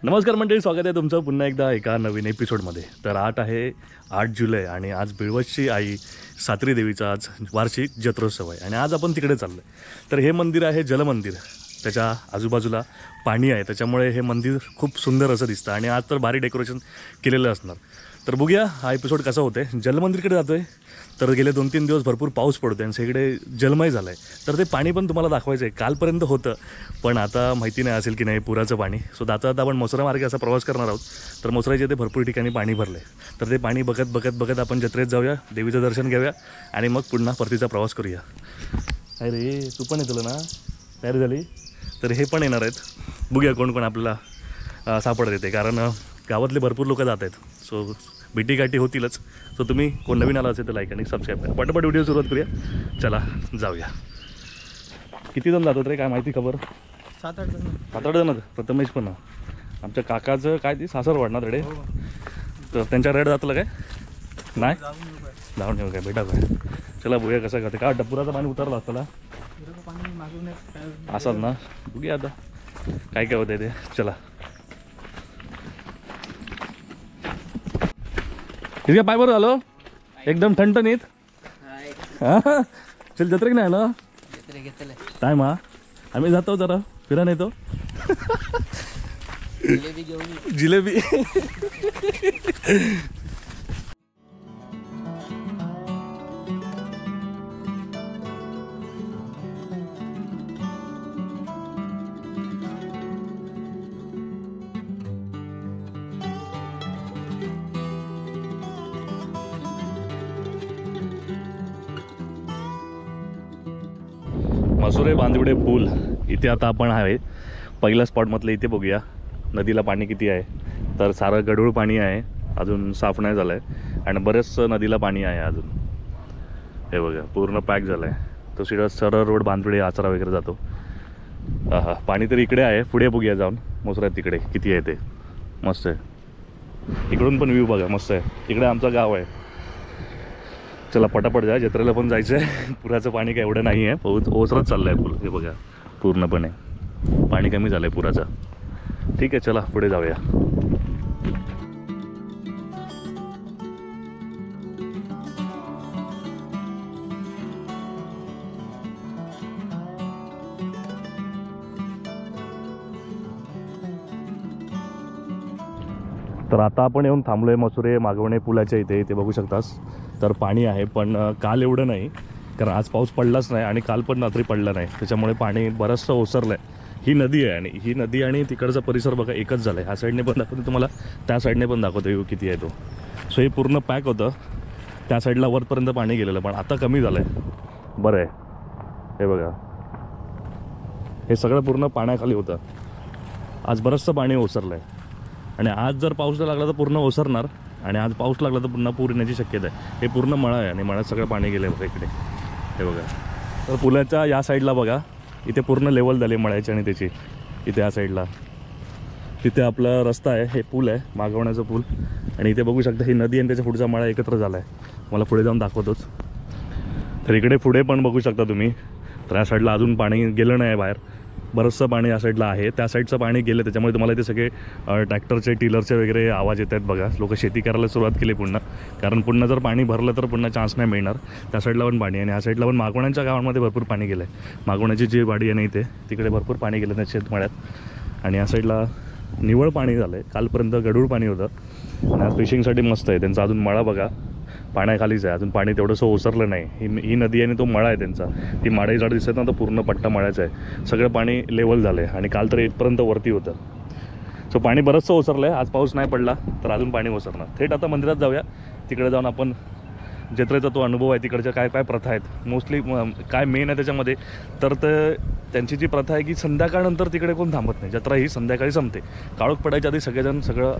नमस्कार मंडळी, स्वागत आहे तुमचं पुन्हा एकदा एका नवीन एपिसोडमध्ये. तर 8 जुलै आणि आज बिळवसची आई सात्री देवीचा आज वार्षिक जत्रोत्सव आहे आणि आज आपण तिकडे चाललो आहे. तर हे मंदिर आहे जलमंदिर, त्याच्या आजूबाजूला पाणी आहे, त्याच्यामुळे हे मंदिर खूप सुंदर असं दिसतं आणि आज तर भारी डेकोरेशन केलेलं असणार. तर बघूया हा एपिसोड कसा होतो आहे. जलमंदिरकडे जातो आहे. तर गेले 2-3 दिवस भरपूर पाऊस पडतो आहे आणि सगळीकडे जलमय झालं आहे. तर ते पाणी पण तुम्हाला दाखवायचं आहे. कालपर्यंत होतं पण आता माहिती नाही असेल की नाही पुराचं पाणी. सो आता आपण मोसरा मार्गे असा प्रवास करणार आहोत. तर मोसराच्या इथे भरपूर ठिकाणी पाणी भरलं आहे. तर ते पाणी बघत आपण जत्रेत जाऊया, देवीचं दर्शन घेऊया आणि मग पुन्हा परतीचा प्रवास करूया. अरे तू पण येतलं ना, तयारी झाली? तर हे पण येणार आहेत. बघूया कोण कोण आपल्याला सापडत येते, कारण गावातले भरपूर लोक जात आहेत. सो भेटीगाठी होतीलच. सो तुम्ही कोण नवीन आला असेल तर लाईक आणि सबस्क्राईब करा. पटापट व्हिडिओ सुरुवात करूया. चला जाऊया. किती जण जातात रे, काय माहिती खबर? 7-8 जण. प्रथमेश पण आमच्या काकाचं काय ती सासर वाढणार तिकडे, तर त्यांच्या रेड जातलं काय नाही जाऊन येऊ काय भेटा काय. चला बघूया कसं करते. काय डपुराचं पाणी उतरलं असतं असं ना. बघूया आता काय काय होतं ते. चला ठीक आहे. पाय बरं झालो एकदम ठणठणीत. हां चल जत्रे की नाही आलं टाईम हा. आम्ही जातो जरा फिरायला येतो. जिलेबी मसुरे बांदिवडे पूल इथे आता आपण आहे. पहिल्या स्पॉटमधलं इथे बघूया नदीला पाणी किती आहे. तर सारं गढूळ पाणी आहे, अजून साफ नाही झालं आहे आणि बरेचसं नदीला पाणी आहे अजून. हे बघा पूर्ण पॅक झालं आहे. तो सरळ रोड बांदिवडे आचरा वगैरे जातो. हा पाणी तर इकडे आहे. पुढे बघूया जाऊन मोसऱ्यात तिकडे किती आहे ते. मस्त आहे. इकडून पण व्ह्यू बघा मस्त आहे. इकडे आमचं गाव आहे. चला पटापट जा, जत्रेला पण जायचं आहे. पुराचं पाणी काय एवढं नाही आहे, ओसरत चाललं आहे पूल. हे बघा पूर्णपणे पाणी कमी झालं आहे पुराचं. ठीक आहे चला पुढे जाऊया. तर आता आपण येऊन थांबलो आहे मसुरे मागवणे पुलाच्या इथे. इथे बघू शकतास तर पाणी आहे, पण काल एवढं नाही कारण आज पाऊस पडलाच नाही आणि काल पण रात्री पडला नाही, त्याच्यामुळे पाणी बरंचसं ओसरलं आहे. ही नदी आहे आणि ही नदी आणि तिकडचा परिसर बघा एकच झाला आहे. ह्या साईडने पण दाखवतो तुम्हाला, त्या साईडने पण दाखवतो येऊ किती आहे तो. सो हे पूर्ण पॅक होतं. त्या साईडला वरपर्यंत पाणी गेलेलं पण आता कमी झालं आहे. बरं आहे. हे बघा हे सगळं पूर्ण पाण्याखाली होतं. आज बरंचसं पाणी ओसरलं आहे आणि आज जर पाऊस लागला तर पूर्ण ओसरणार आणि आज पाऊस लागला तर पुन्हा पूर येण्याची शक्यता आहे. हे पूर्ण मळा आहे आणि मळ्यात सगळं पाणी गेलं आहे बघा इकडे. हे बघा तर पुलाच्या या साईडला बघा इथे पूर्ण लेवल झाली मळ्याची आणि त्याची. इथे या साईडला तिथे आपला रस्ता आहे, हे पूल आहे मागवण्याचं पूल आणि इथे बघू शकता ही नदी आणि त्याच्या पुढचा मळा एकत्र झाला आहे. मला पुढे जाऊन दाखवतोच. तर इकडे पुढे पण बघू शकता तुम्ही. तर या साईडला अजून पाणी गेलं नाही आहे बाहेर, बरंचसं पाणी या साईडला आहे. त्या साईडचं पाणी गेलं त्याच्यामुळे तुम्हाला इथे सगळे ट्रॅक्टरचे टिलरचे वगैरे आवाज येत आहेत बघा. लोक शेती करायला सुरुवात केली पुन्हा, कारण पुन्हा जर पाणी भरलं तर पुन्हा चान्स नाही मिळणार. त्या साईडला पण पाणी आणि ह्या साईडला पण मागवण्याच्या गावांमध्ये भरपूर पाणी गेलं आहे. मागवण्याची जी वाडी आहे ना इथे तिकडे भरपूर पाणी गेलं त्या शेतमळ्यात आणि या साईडला निवळ पाणी झालं आहे. कालपर्यंत गढूळ पाणी होतं आणि आज फिशिंगसाठी मस्त आहे. त्यांचा अजून मळा बघा पाण्याखालीच आहे, अजून पाणी तेवढंसं ओसरलं नाही. ही नदी आणि तो मळा आहे त्यांचा. ती माडाई झाड दिसत ना, तर पूर्ण पट्टा मळ्याचा आहे. सगळं पाणी लेवल झालं आहे आणि काल तर इथपर्यंत वरती होतं. सो पाणी बरंचसं ओसरलं आहे. आज पाऊस नाही पडला तर अजून पाणी ओसरणार. थेट आता मंदिरात जाऊया. तिकडे जाऊन आपण जत्रेचा तो अनुभव आहे, तिकडच्या काय काय प्रथा आहेत, मोस्टली काय मेन आहे त्याच्यामध्ये. तर त्यांची जी प्रथा आहे की संध्याकाळनंतर तिकडे कोण थांबत नाही. जत्रा ही संध्याकाळी संपते. काळोख पडायच्या आधी सगळेजण सगळं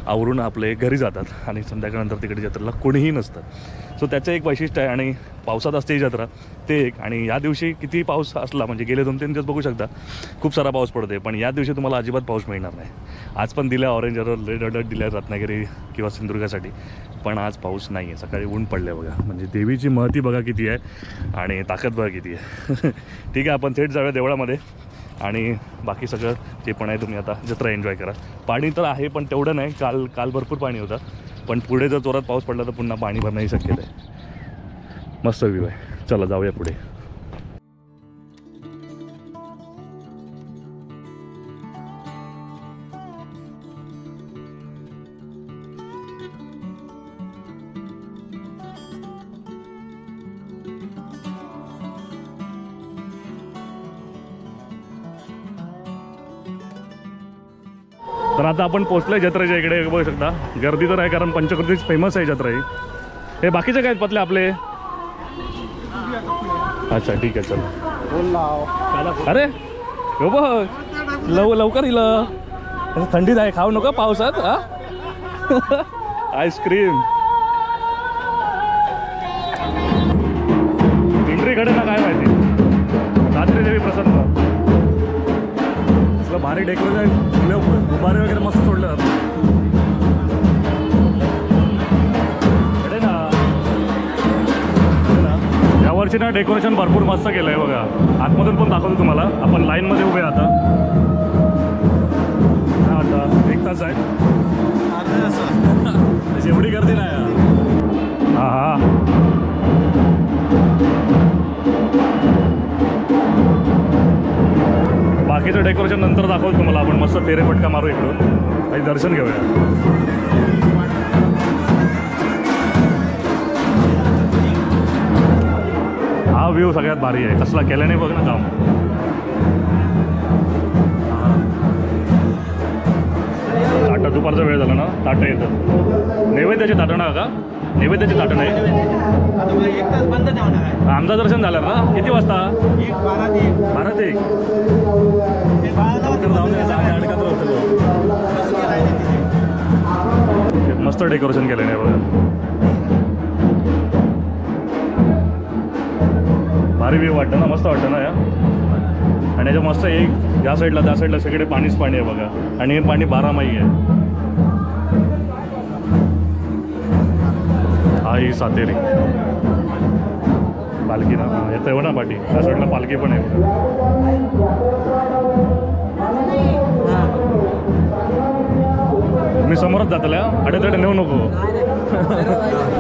आवरून आपले घरी जातात आणि संध्याकाळनंतर तिकडे जत्रेला कोणीही नसतं. सो त्याचं एक वैशिष्ट्य आहे आणि पावसात असते ही जत्रा ते एक. आणि या दिवशी किती पाऊस असला म्हणजे गेले 2-3 दिवस बघू शकता खूप सारा पाऊस पडते, पण या दिवशी तुम्हाला अजिबात पाऊस मिळणार नाही. आज पण दिल्या ऑरेंज अलर्ट, रेड अलर्ट दिल्या रत्नागिरी किंवा सिंधुदुर्गासाठी, पण आज पाऊस नाही आहे. सकाळी ऊन पडले बघा. म्हणजे देवीची महती बघा किती आहे आणि ताकद बघा किती आहे. ठीक आहे आपण थेट जाऊया देवळामध्ये. आणि बाकी सगळं जे पण आहे तुम्ही आता जत्रा एन्जॉय करा. पाणी तर आहे पण तेवढं नाही, काल भरपूर पाणी होतं, पण पुढे जर जोरात पाऊस पडला तर पुन्हा पाणी भरण्याची शक्यता आहे. मस्त व्ह्यू आहे. चला जाऊया पुढे. तर आता आपण पोचलोय जत्रेच्या इकडे. बघू शकता गर्दी तर आहे, कारण पंचकृतीच फेमस आहे जत्रा ही. हे बाकीचे काय पतले आपले? अच्छा ठीक आहे चल. अरे हो बघ लवकर इलं. थंडीत आहे, खाऊ नका पावसात. हा आईस्क्रीम पिंपरीकडे ना काय माहिती. रात्री देवी प्रसन्न भारी डेकोरेशन, उभारे वगैरे मस्त सोडलं यावर्षी ना. डेकोरेशन भरपूर मस्त केलं आहे बघा. आतमधून पण दाखवतो तुम्हाला. आपण लाईनमध्ये उभे आता. आता 1 तास आहे. एवढी गर्दी नाही. हा हा बाकीचं डेकोरेशन नंतर दाखवतो तुम्हाला. आपण मस्त फेरेफटका मारू इकडून, काही दर्शन घेऊया. हा व्ह्यू सगळ्यात भारी आहे. कसला केलं नाही बघ ना काम. ताटं दुपारचा वेळ झाला ना, ताटं येतं. नैवेद्याची ताटं ना का? नैवेद्याची ताटं नाही. आमचं दर्शन झालं ना किती वाजता? 12 ते 1. मस्त डेकोरेशन केलं नाही बघा. भारी व्ह्यू वाटतं ना, मस्त वाटतं ना या. आणि याच्या मस्त एक या साईडला त्या साईडला सगळे पाणीच पाणी आहे बघा. आणि हे पाणी 12माही आहे. हा ही सातेरी पालखी ना, येतं एवढं ना पाठी. त्या साईडला पालखी पण आहे. मी समोरच जातल्या अडेतडे नेऊ नको.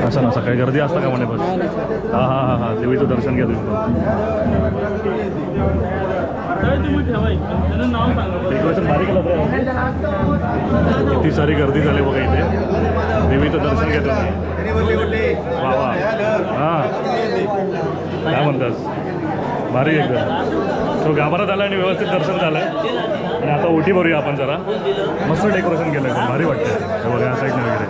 असं ना सकाळी गर्दी असतं का म्हणे बस. हा हा हा हा देवीचं दर्शन घ्या तुम्ही. डेकोरेशन भारी केलं तर. किती सारी गर्दी झाली बघा इथे. देवीचं दर्शन घ्या तुम्ही. वा वा. हां काय म्हणतास, भारी एकदम. तो गाभारात आला आणि व्यवस्थित दर्शन झालं. आणि आता ओटी भरूया आपण जरा. मस्त डेकोरेशन केलं आहे, भारी वाटतं. हे बघा या साईडने वगैरे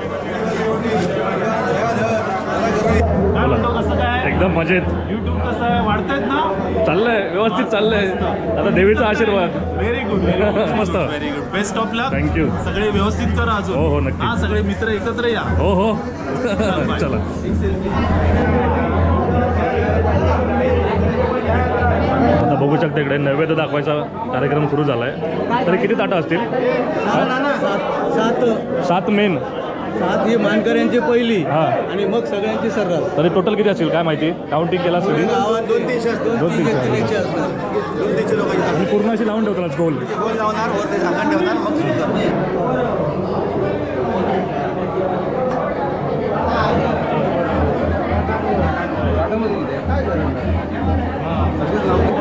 एकदम मजेत. यूट्यूब कसं आहे, वाढतायत ना? चाललंय व्यवस्थित चाललंय. आता देवीचा आशीर्वाद. व्हेरी गुड मस्त. Very good. Best of luck. Thank you. सगळे व्यवस्थित करा अजून. हो हो नक्की. हा सगळे मित्र एकत्र या. हो हो चला. आता बघू शकता इकडे नैवेद्य दाखवायचा कार्यक्रम सुरू झाला आहे. तरी किती ताटं असतील? 7 मेन. 7 ही मानकऱ्यांची पहिली. हां आणि मग सगळ्यांची सर्रास. तरी टोटल किती असतील काय माहिती? काउंटिंग केला असेल. गावात 2-3 लोक आणि पूर्ण अशी लावून ठेवतात गोल. लावणार, वरती झाकण ठेवणार, मग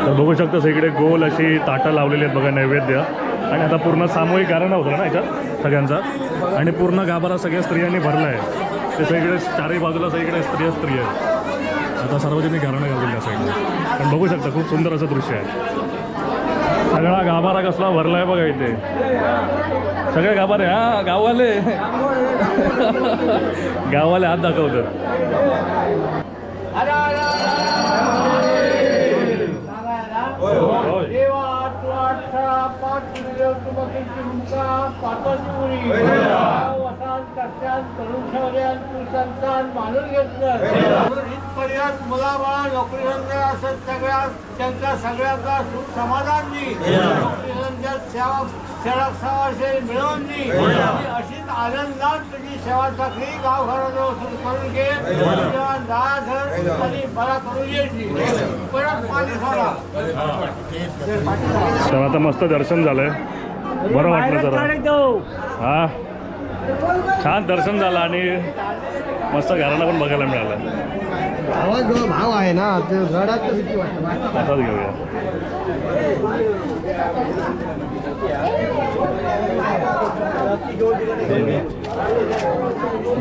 तर बघू शकता सगळीकडे गोल अशी ताटं लावलेली आहेत बघा नैवेद्य. आणि आता पूर्ण सामूहिक गारणं होतं ना याच्यात सगळ्यांचा. आणि पूर्ण गाभारा सगळ्या स्त्रियांनी भरला आहे. ते सगळीकडे चारही बाजूला सगळीकडे स्त्री आहे. आता सार्वजनिक गारणं घाललेली त्या साईडला. पण बघू शकता खूप सुंदर असं दृश्य आहे. सगळा गाभारा कसला भरला आहे बघा इथे. सगळे गाभारे. हा गाववाले गाववाले हात दाखवतात. मुलाबाळा नोकरी धंदा असं सगळ्या त्यांच्या सगळ्यांचा सुख समाधान सेवा शरद सवाशे मिळवून दी अशीच आनंदात तुझी सेवा चाकरी गावघराजवळ सुरू करून घे जाधर आणि मला करून यायची परत पाणी सोडा. तर आता मस्त दर्शन झालंय, बरं वाटलं जरा. हा छान दर्शन झालं आणि मस्त घराला पण बघायला मिळालं. भाव आहे ना ते घरात भीती वाटतं. आताच घेऊया.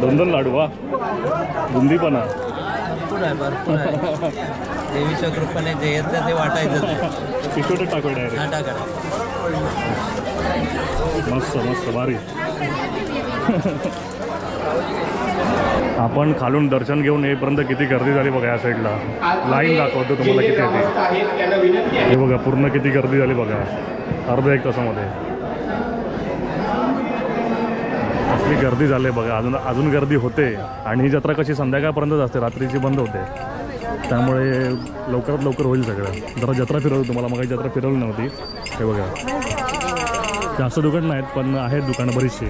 दोन लाडू वा बुंदी पण आहे. देवीच्या कृपेने जे येतं ते वाटायचं. पिशोटे टाकू डायरेक्ट. मस्त मस्त भारी. आपण खालून दर्शन घेऊन येईपर्यंत किती गर्दी झाली बघा. या साईडला लाईन दाखवतो तुम्हाला किती येते. हे बघा पूर्ण किती गर्दी झाली बघा अर्धा एक तासामध्ये. असली गर्दी झाली बघा. अजून गर्दी होते. आणि ही जत्रा कशी संध्याकाळपर्यंतच असते, रात्रीची बंद होते. त्यामुळे लवकरात लवकर होईल सगळं. जरा जत्रा फिरवतो तुम्हाला. मग जत्रा फिरवली नव्हती. हे बघा जास्त दुकान नाहीत पण आहेत दुकानं बरीचशी.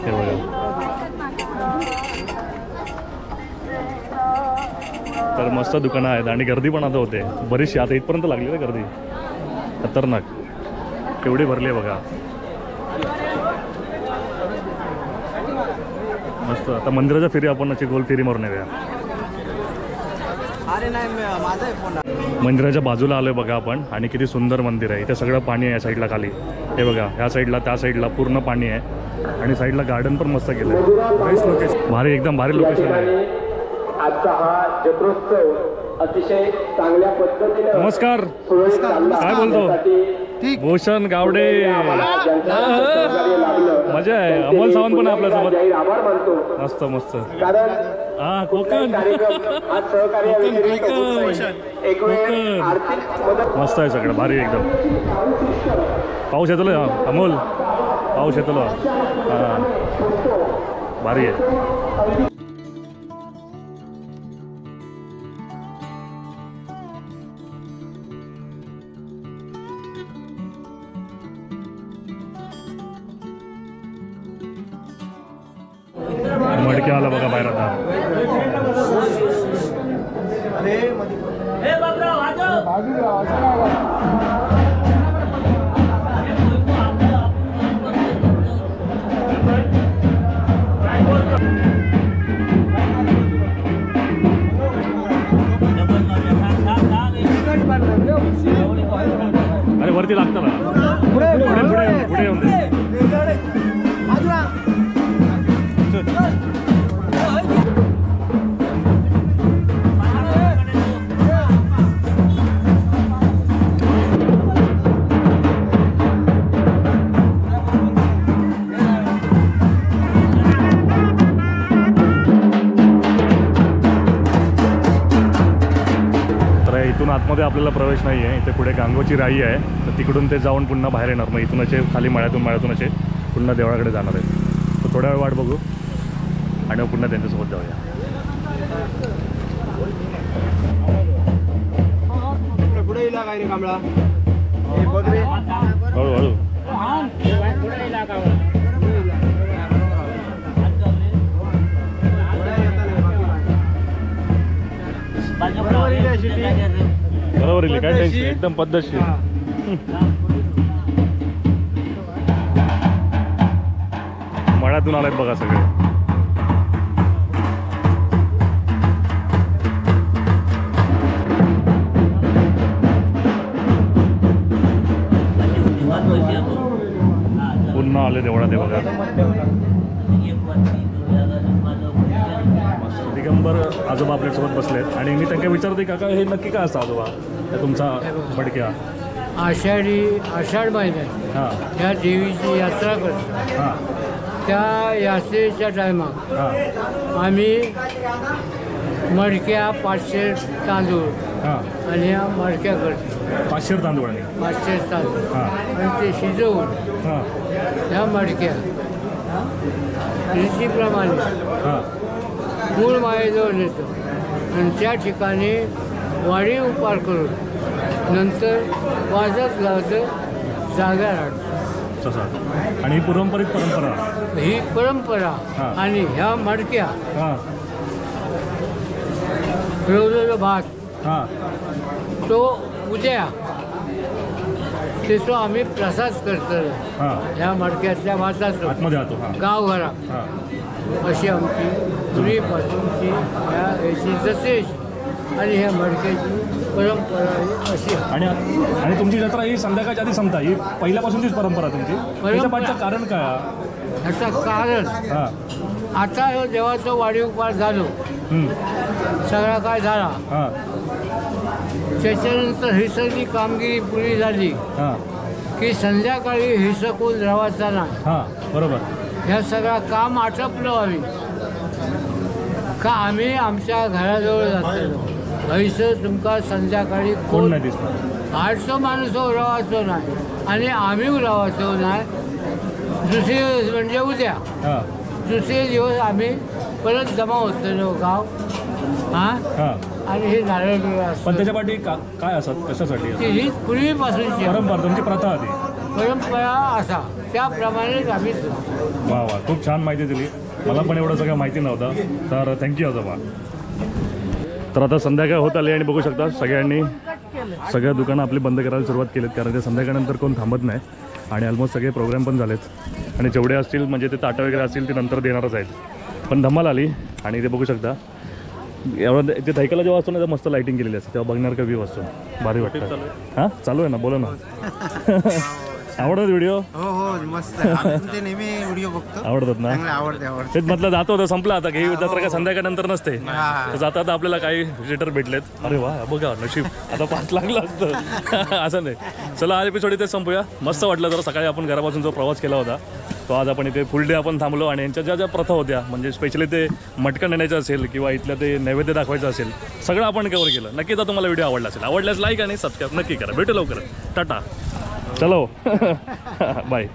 हे बघा तर मस्त दुकानं आहेत आणि गर्दी पण आता होते बरीचशी. आता इथपर्यंत लागली ना गर्दी खतरनाक. केवढी भरली आहे बघा. मस्त. आता मंदिराच्या फेरी आपण अशी गोल फेरी मारून येऊया. अरे नाही माझा आहे फोन. मंदिराच्या बाजूला आलोय बघा आपण. आणि किती सुंदर मंदिर आहे. इथे सगळं पाणी आहे या साईडला खाली. हे बघा ह्या साईडला त्या साईडला पूर्ण पाणी आहे. आणि साईडला गार्डन पण मस्त केलं आहे. Nice location. भारी एकदम भारी लोकेशन आहे. आजचा हा जत्रोत्सव अतिशय चांगल्या पद्धतीने. नमस्कार. काय बोलतो भूषण गावडे. मजा आहे. अमोल सावंत पण आपल्यासोबत. आभार मानतो मस्त मस्त. कारण हा कोकण हा सहकार्य एक वेळ आर्थिक मदत. मस्त आहे सगळं भारी एकदम. पाऊस येतो अमोल. पाऊस येतो. हां भारी आहे. मडके आला बघा बाहेर आता. अरे वरती लागतं ना. पुढे पुढे पुढे पुढे येऊन दे. इथून आतमध्ये आपल्याला प्रवेश नाही आहे. इथे पुढे गांगोची राई आहे. तर तिकडून ते जाऊन पुन्हा बाहेर येणार. मग इथून असे खाली मळ्यातून असे पुन्हा देवळाकडे जाणार आहे. तर थोड्या वेळ वाट बघू आणि मग पुन्हा त्यांच्यासोबत जाऊया. पुढे इला काय रे कांबळा. हळूहळू. बरोबर आहे. काय टेन्शन एकदम पद्धतशीर. मळ्यातून आलात बघा सगळे. पुन्हा आले देवळात ते बघा. दिगंबर आजोबा आपल्यासोबत बसलेत आणि मी त्यांना विचारते काका हे नक्की काय असतं आजोबा हे तुमचा मडक्या. आषाढ महिन्यात हां त्या देवीची यात्रा करतो. हां त्या यात्रेच्या टायमात हां आम्ही मडक्या 500 तांदूळ हां आणि या मडक्या करतो. 500 तांदूळ आणि 500 तांदूळ हां आणि ते शिजवून हां ह्या मडक्या रीतीप्रमाणे हां मूळ मायेजवळ नेतो आणि त्या ठिकाणी वाडी उपार करून नंतर वाजत गावचं जागा राहतो. तसं आणि ही पारंपरिक परंपरा. ही परंपरा हा. आणि ह्या मडक्या हां फिरवलेला भात हां तो उद्या त्याचा आम्ही प्रसाद करतो हां ह्या मडक्यातल्या भाताचा आतमध्ये राहतो. हां गावघरात. हां अशी आमची पूर्वीपासूनची ह्या याची जसेची आणि ह्या मडक्याची परंपरा ही अशी आहे. आणि आणि तुमची जत्रा ही संध्याकाळच्या आधी संपता, ही पहिल्यापासूनचीच परंपरा तुमची. त्याच्या पाठचं कारण काय आहे? ह्याचं कारण हां आता ह्यो देवाचं वाढीव पार झालो हं. सगळा काय झाला हां त्याच्यानंतर हिसरची कामगिरी पुरी झाली हां की संध्याकाळी हिसकून राहायचा नाही. हां बरोबर. ह्या सगळं काम आटपलं आम्ही का आम्ही आमच्या घराजवळ जातो हैसं तुमका संध्याकाळी कोण कोण नाही दिसणार. आठशो माणूस राहायचो नाही आणि आम्ही राहायचो नाही. दुसरे दिवस म्हणजे उद्या हां दुसरे दिवस आम्ही परत जमा होतो गाव हां हां आणि हे नारळ बिरळ पण असतं. त्याच्या पाठी काय असतात, कशासाठी ती ही पूर्वीपासूनची परंपरा तुमची प्रथा आधी. परंपरा असा त्याप्रमाणेच आम्ही वा वा खूप छान माहिती दिली. मला पण एवढं सगळं माहिती नव्हतं, तर थँक्यू आजोबा. तर आता संध्याकाळ होत आली आणि बघू शकता सगळ्यांनी सगळ्या दुकानं आपली बंद करायला सुरुवात केलीत, कारण ते संध्याकाळनंतर कोण थांबत नाही आणि ऑलमोस्ट सगळे प्रोग्राम पण झालेत आणि जेवढे असतील म्हणजे ते ताटं वगैरे असतील ते नंतर देणारच आहेत. पण धमाल आली आणि ते बघू शकता एवढं ते थैकाला जेव्हा असतो ना तेव्हा मस्त लाईटिंग केलेली असते, तेव्हा बघणार का व्ह्यू असतो, भारी वाटतं. हां चालू आहे ना, बोला ना. आवडतात व्हिडिओ? हो हो मस्त आम्ही तुमचे नेहमी व्हिडिओ बघतो. आवडतात ना? चांगले आवडते. तेच म्हटलं जातो होतं, संपला आता की जत्रा का संध्याकाळनंतर नसते. हा. तर जाता आता आपल्याला काही विजिटर भेटलेत. अरे वा बघा नशीब, आता 5 लागलं असतं. असं नाही. चला आज एपिसोड इथे संपूया. मस्त वाटलं जरा सकाळी आपण घरापासून जो प्रवास केला होता तो आज आपण इथे फुल डे आपण थांबलो आणि यांच्या ज्या ज्या प्रथा होत्या म्हणजे स्पेशली ते मटकं नेण्याचं असेल किंवा इथलं ते नैवेद्य दाखवायचं असेल सगळं आपण कव्हर केलं. नक्कीच आता तुम्हाला व्हिडिओ आवडला असेल, आवडल्यास लाईक आणि सबस्क्राईब नक्की करा. भेटू लवकर. टाटा. चलो बाय.